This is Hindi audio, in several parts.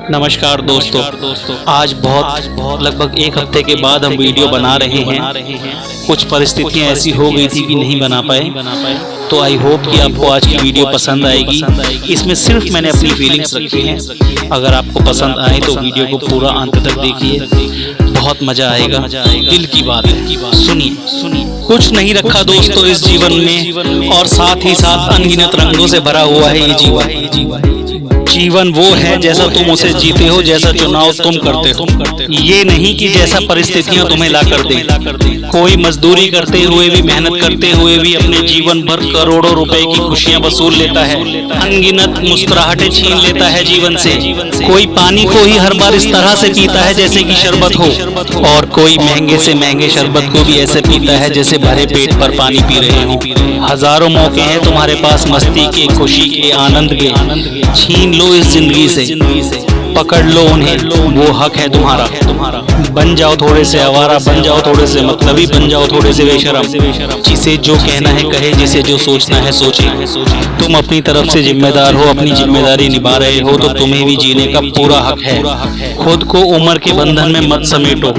नमस्कार दोस्तों, आज बहुत लगभग एक हफ्ते के बाद हम वीडियो बना रहे हैं। कुछ परिस्थितियां ऐसी हो गई थी कि नहीं बना पाए, तो आई होप कि आपको आज की वीडियो पसंद आएगी। इसमें सिर्फ मैंने अपनी फीलिंग्स रखी हैं। अगर आपको पसंद आए तो वीडियो को पूरा अंत तक देखिए, बहुत मजा आएगा। दिल की बात है, सुनिए। कुछ नहीं रखा दोस्तों इस जीवन में, और साथ ही साथ अनगिनत रंगों से भरा हुआ है ये जीवन वो है जैसा तुम उसे जीते हो, जैसा चुनाव तुम करते हो। ये नहीं कि जैसा परिस्थितियां तुम्हें ला कर दे। कोई मजदूरी करते हुए भी, मेहनत करते हुए भी अपने जीवन भर करोड़ों रुपए की खुशियां वसूल लेता है। अनगिनत मुस्कुराहटें छीन लेता है जीवन से। कोई पानी को ही हर बार इस तरह से पीता है जैसे कि शरबत हो, और कोई महंगे से महंगे शरबत को भी ऐसे पीता है जैसे भरे पेट पर पानी पी रहे हो। हजारों मौके हैं तुम्हारे पास मस्ती के, खुशी के, आनंद के। छीन लो इस जिंदगी से, पकड़ लो उन्हें, वो हक है तुम्हारा। बन जाओ थोड़े से आवारा, बन जाओ थोड़े से मतलबी, बन जाओ थोड़े से बेशरम। जिसे जो कहना है कहे, जिसे जो सोचना है सोचे। तुम अपनी तरफ से जिम्मेदार हो, अपनी जिम्मेदारी निभा रहे हो, तो तुम्हें भी जीने का पूरा हक है। खुद को उम्र के बंधन में मत समेटो,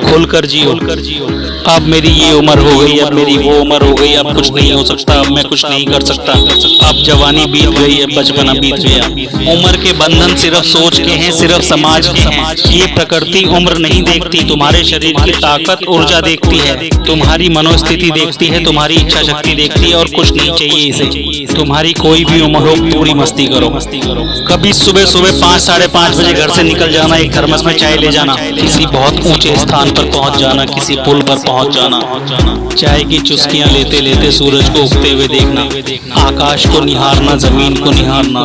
खुलकर जियो। अब मेरी ये उम्र हो गई, अब मेरी वो उम्र हो गई, अब कुछ नहीं हो सकता, अब मैं कुछ नहीं कर सकता। अब जवानी बीत गई, अब बचपना बीत गया। उम्र के बंधन सिर्फ सोच के हैं, सिर्फ समाज के हैं। ये प्रकृति उम्र नहीं देखती, तुम्हारे शरीर की ताकत, ऊर्जा देखती है, तुम्हारी मनोस्थिति देखती है, तुम्हारी इच्छा शक्ति देखती है, और कुछ नहीं चाहिए इसे। तुम्हारी कोई भी उम्र हो, पूरी मस्ती करो। कभी सुबह 5 साढ़े 5 बजे घर से निकल जाना, एक थर्मस में चाय ले जाना, किसी बहुत ऊंचे स्थान पर पहुंच जाना, किसी पुल पर पहुंच जाना। चाय की चुस्कियां लेते लेते सूरज को उगते हुए देखना, आकाश को निहारना, जमीन को निहारना,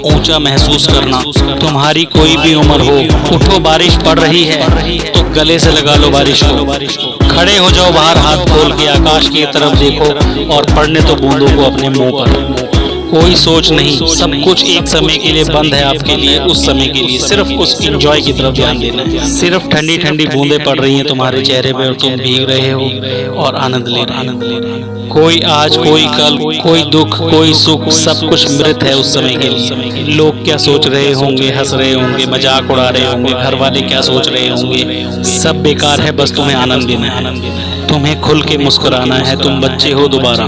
ऊंचा महसूस करना। तुम्हारी कोई भी उम्र हो, उठो बारिश पड़ रही है तो गले से लगा लो बारिश को। खड़े हो जाओ बाहर हाथ खोल के, आकाश की तरफ देखो, और पड़ने तो बूंदों को अपने मुंह पर। कोई सोच नहीं, सब कुछ एक समय के लिए बंद है आपके लिए, उस समय के लिए सिर्फ उस एंजॉय की तरफ ध्यान देना है। सिर्फ ठंडी ठंडी बूंदें पड़ रही हैं तुम्हारे चेहरे पे, और तुम भीग रहे हो और आनंद ले रहे हो। कोई आज, कोई कल, कोई दुख, कोई सुख, सब कुछ मृत है उस समय के लिए। लोग क्या सोच रहे होंगे, हंस रहे होंगे, मजाक उड़ा रहे होंगे, घर वाले क्या सोच रहे होंगे, सब बेकार है। बस तुम्हें आनंद लेना है, तुम्हें खुल के मुस्कुराना है। तुम बच्चे हो दोबारा,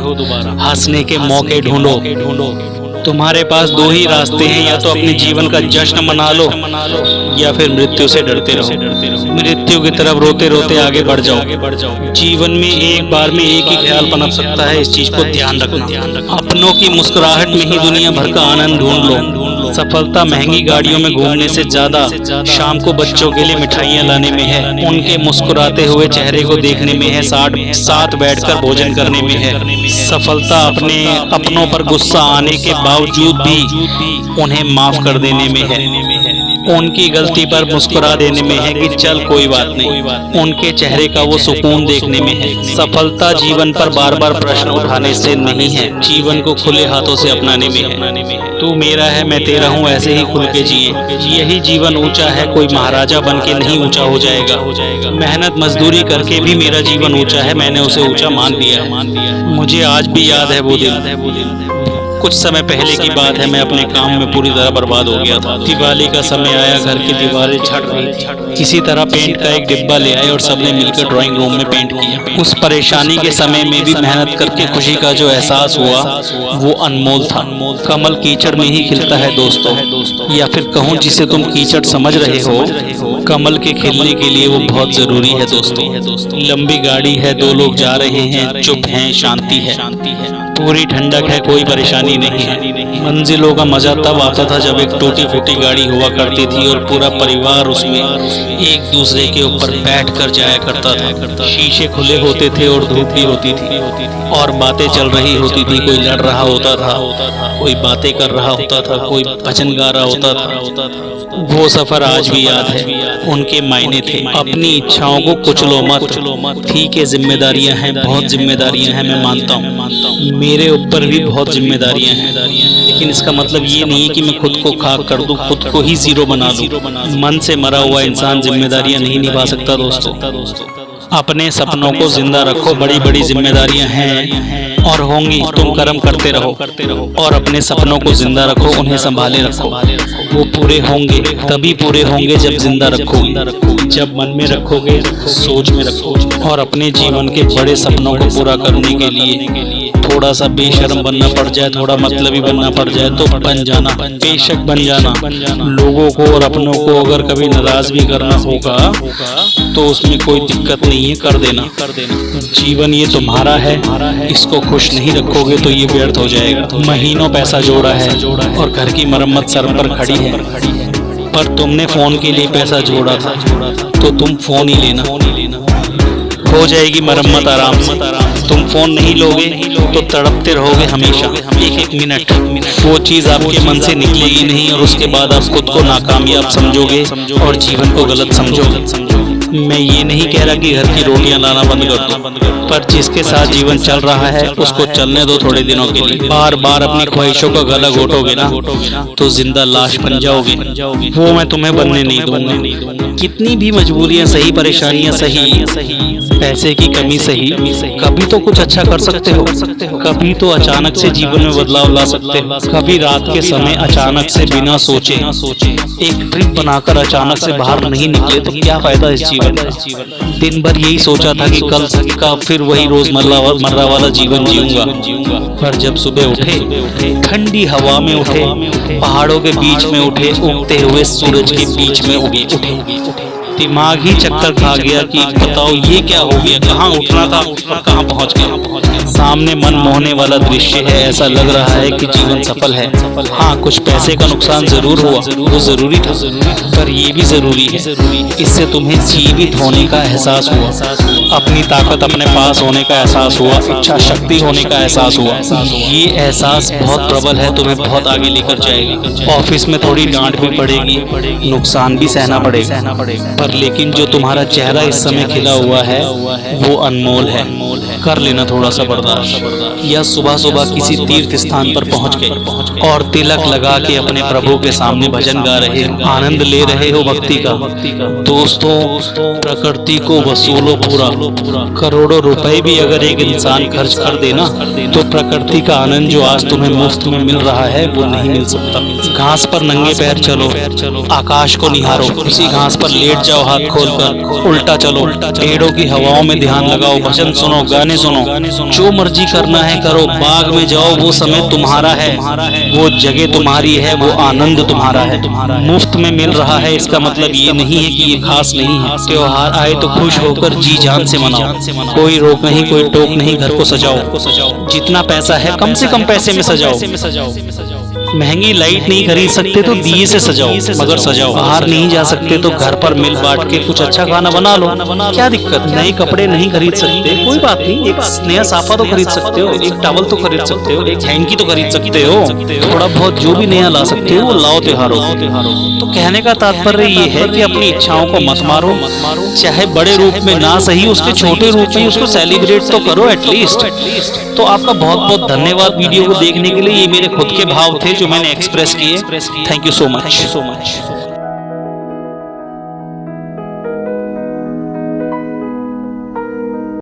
हंसने के मौके ढूंढो। तुम्हारे पास 2 ही रास्ते हैं, या तो अपने जीवन का जश्न मना लो, या फिर मृत्यु से डरते रहो। मृत्यु की तरफ रोते रोते आगे बढ़ जाओ। जीवन में एक बार में एक ही ख्याल पनप सकता है, इस चीज को ध्यान रखना। अपनों की मुस्कुराहट में ही दुनिया भर का आनंद ढूंढ लो। सफलता महंगी गाड़ियों में घूमने से ज्यादा शाम को बच्चों के लिए मिठाइयाँ लाने में है, उनके मुस्कुराते हुए चेहरे को देखने में है, साथ बैठकर भोजन करने में है। सफलता अपनों पर गुस्सा आने के बावजूद भी उन्हें माफ कर देने में है, उनकी गलती पर मुस्कुरा देने में है कि चल कोई बात नहीं। उनके चेहरे का वो सुकून देखने में है। सफलता जीवन पर बार बार प्रश्न उठाने से नहीं है, जीवन को खुले हाथों से अपनाने में है। तू मेरा है, मैं तेरा हूँ, ऐसे ही खुल के जिए। यही जीवन ऊंचा है, कोई महाराजा बन के नहीं ऊंचा हो जाएगा। मेहनत मजदूरी करके भी मेरा जीवन ऊंचा है, मैंने उसे ऊंचा मान लिया है। मुझे आज भी याद है वो दिन। कुछ समय पहले की बात है, मैं अपने काम में पूरी तरह बर्बाद हो गया था। दिवाली का समय आया, घर की दीवारें छट गई। किसी तरह पेंट का एक डिब्बा ले आए और सबने मिलकर ड्राइंग रूम में पेंट किया। उस परेशानी के समय में भी मेहनत करके खुशी का जो एहसास हुआ वो अनमोल था। कमल कीचड़ में ही खिलता है दोस्तों, या फिर कहूँ जिसे तुम कीचड़ समझ रहे हो, कमल के खिलने के लिए वो बहुत जरूरी है दोस्तों। लंबी गाड़ी है, 2 लोग जा रहे हैं, चुप हैं, शांति है, पूरी ठंडक है, कोई परेशानी नहीं है। मंजिलों का मजा तब आता था जब एक टूटी फूटी गाड़ी हुआ करती थी और पूरा परिवार उसमें एक दूसरे के ऊपर बैठकर जाया करता था। शीशे खुले होते थे और धूप भी होती थी, और बातें चल रही होती थी। कोई लड़ रहा होता था, कोई बातें कर रहा होता था, कोई भजन गा रहा होता था। वो सफर आज भी याद है, उनके मायने थे। अपनी इच्छाओं को कुचलो मत। ठीक है, जिम्मेदारियां हैं, बहुत जिम्मेदारियां हैं, मैं मानता हूँ। मेरे ऊपर भी बहुत जिम्मेदारियां हैं, लेकिन इसका मतलब ये नहीं है कि मैं खुद को खाक कर दूं, खुद को ही जीरो बना दूं। मन से मरा हुआ इंसान जिम्मेदारियां नहीं निभा सकता दोस्तों। अपने सपनों को जिंदा रखो, बड़ी बड़ी जिम्मेदारियां हैं और होंगी, तुम कर्म करते रहो और अपने सपनों को जिंदा रखो, उन्हें संभाले रखो। वो पूरे होंगे तभी पूरे होंगे जब जिंदा रखोगे, जब मन में रखोगे, सोच में रखोगे। और अपने जीवन के बड़े सपनों को पूरा करने के लिए थोड़ा सा बेशर्म बनना पड़ जाए, थोड़ा मतलबी बनना पड़ जाए तो बन जाना, बेशक बन जाना। लोगों को और अपनों को अगर कभी नाराज भी करना होगा तो उसमें कोई दिक्कत नहीं है, कर देना। जीवन ये तुम्हारा है, इसको खुश नहीं रखोगे तो ये व्यर्थ हो जाएगा। महीनों पैसा जोड़ा है और घर की मरम्मत सर पर खड़ी है, पर तुमने फोन के लिए पैसा जोड़ा था तो तुम फोन ही लेना, हो जाएगी मरम्मत आराम से। तुम फोन नहीं लोगे तो तड़पते रहोगे हमेशा, एक मिनट। वो चीज आपके मन से निकलेगी नहीं और उसके बाद आप खुद को नाकामयाब समझोगे और जीवन को गलत समझोगे। मैं ये नहीं कह रहा कि घर की रोटियां लाना बंद कर दो, पर जिसके साथ जीवन चल रहा है उसको चलने दो थोड़े दिनों के लिए। बार बार अपनी ख्वाहिशों का गला घोटोगे ना तो जिंदा लाश बन जाओगे, वो मैं तुम्हें बनने नहीं दूंगा। कितनी भी मजबूरियां सही, परेशानियां सही, पैसे की कमी सही, कभी तो कुछ अच्छा कर सकते हो, कभी तो अचानक से जीवन में बदलाव ला सकते हो। कभी रात के समय अचानक से बिना सोचे एक ट्रिप बनाकर अचानक से बाहर नहीं निकले तो क्या फायदा इस जीवन का। दिन भर यही सोचा था कि कल का फिर वही रोजमर्रा वाला जीवन जीऊंगा, पर जब सुबह उठे, ठंडी हवा में उठे, पहाड़ों के बीच में उठे, उगते हुए सूरज के बीच में उठे, दिमाग ही चक्कर खा गया कि बताओ ये क्या हो गया, कहाँ उठना था और कहाँ पहुँच गया। सामने मन मोहने वाला दृश्य है, ऐसा लग रहा है कि जीवन सफल है। हाँ, कुछ पैसे का नुकसान जरूर हुआ, वो जरूरी था, पर ये भी जरूरी है। इससे तुम्हें जीवित होने का एहसास हुआ, अपनी ताकत अपने पास होने का एहसास हुआ, इच्छा शक्ति होने का एहसास हुआ। ये एहसास बहुत प्रबल है, तुम्हें बहुत आगे लेकर जाएगा। ऑफिस में थोड़ी डांट भी पड़ेगी, नुकसान भी सहना पड़ेगा, पर लेकिन जो तुम्हारा चेहरा इस समय खिला हुआ है वो अनमोल है। कर लेना थोड़ा सा बर्दाश्त। या सुबह सुबह किसी तीर्थ स्थान पर पहुंच गए और तिलक लगा के अपने प्रभु के सामने भजन गा रहे हो, आनंद ले रहे हो भक्ति का। दोस्तों, प्रकृति को वसूलो पूरा। करोड़ों रुपए भी अगर एक इंसान खर्च कर देना तो प्रकृति का आनंद जो आज तुम्हें मुफ्त में मिल रहा है वो नहीं मिल सकता। घास पर नंगे पैर चलो, आकाश को निहारो, उसी घास पर लेट जाओ हाथ खोलकर, उल्टा चलो, पेड़ों की हवाओं में ध्यान लगाओ, भजन सुनो, गाने सुनो, जो मर्जी करना है करो, बाग में जाओ, वो समय तुम्हारा है, वो जगह तुम्हारी है, वो आनंद तुम्हारा है, मुफ्त में मिल रहा है। इसका मतलब ये नहीं है कि ये खास नहीं है। त्योहार आए तो खुश होकर जी जान से मनाओ, कोई रोक नहीं, कोई टोक नहीं। घर को सजाओ, जितना पैसा है कम से कम पैसे में सजाओ। महंगी लाइट नहीं खरीद सकते तो दिए से सजाओ, मगर सजाओ। बाहर नहीं जा सकते तो घर पर मिल बांट के कुछ अच्छा खाना बना लो, क्या दिक्कत। नए कपड़े नहीं खरीद सकते, कोई बात नहीं, एक नया साफा तो खरीद सकते हो, एक टॉवल तो खरीद सकते हो, एक हैंकी तो खरीद सकते हो। थोड़ा बहुत जो भी नया ला सकते हो वो लाओ त्योहारों। तो कहने का तात्पर्य ये है कि अपनी इच्छाओं को मत मारो, चाहे बड़े रूप में ना सही, उसके छोटे रूप में उसको सेलिब्रेट तो करो एटलीस्ट। तो आपका बहुत बहुत धन्यवाद वीडियो को देखने के लिए। ये मेरे खुद के भाव थे जो मैंने एक्सप्रेस किए। Thank you so much.